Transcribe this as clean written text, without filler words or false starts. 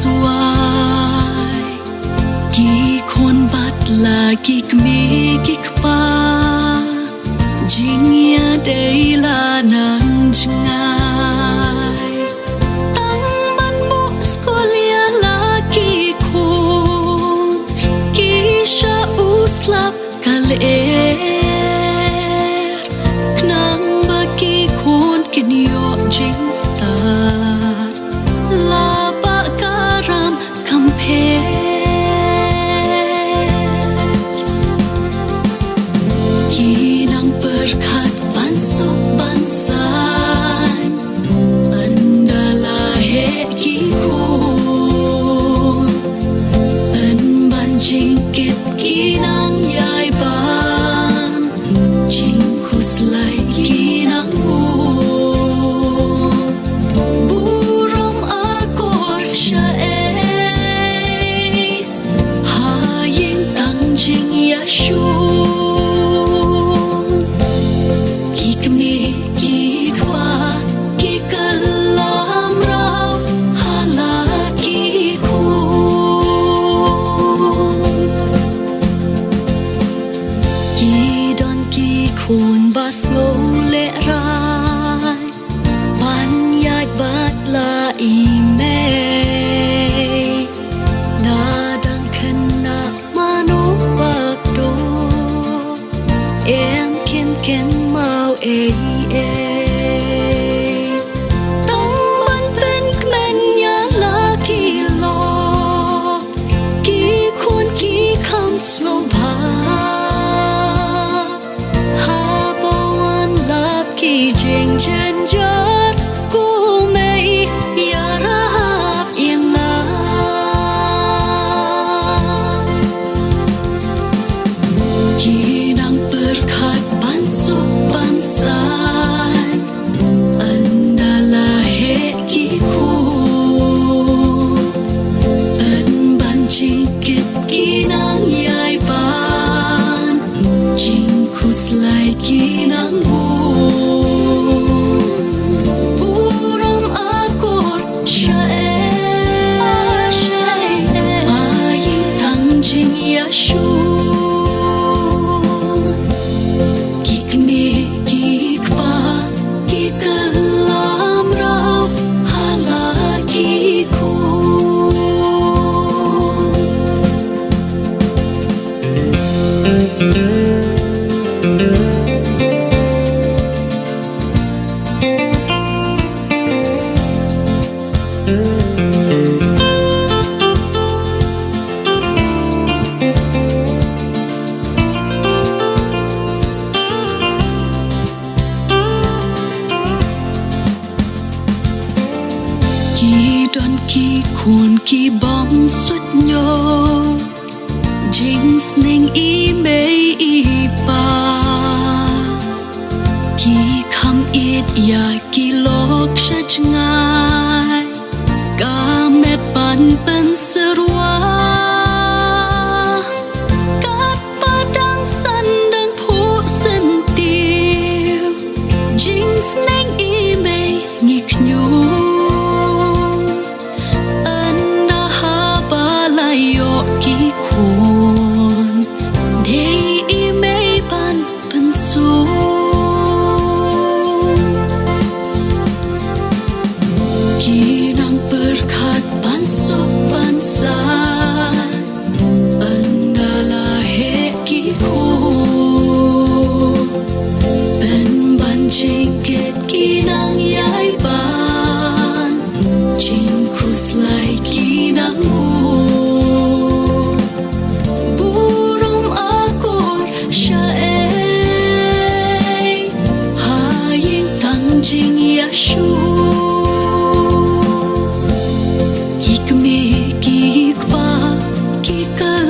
suai ki khôn bat la ki kmi ki kpa jingya dei la nan jangai tang ban bo skolia la ki khôn ki sha uslap kale knang ba ki khôn kinyo jing start la ba karam compare kinang berkat bansuk bansan andala he ki khôn an ban jingkit kinang yai ban jing khuslai kinang burom akor sha ha ying tang jing yashu khôn bas ngô lệ rai ban yai bat la i me na dang khen na mano bak do em ken mau tang ban pen kmen ya la ki lo ki khôn ki kham slow bha ki jeng jen jar ku mei ya rap yang na ki nang berkat bansuk bansan andala he ki khôn an ban jingkit ki nang yai ban jing khuslai ki nang don ki khôn ki bom xuất nhô jing sneng i mei i pa ki kham it ya ki lok shach ngai ka met pan pen serwa kat padang san dang phu sen tiu jing sneng i mei ngik nyu ki khôn dei i mei ban pen su ki nang berkat bansuk bansan andala he ki khôn an ban jingkit ki nang yai ban jing khuslai ki nang jing yashu ki kmi ki kpa ki kal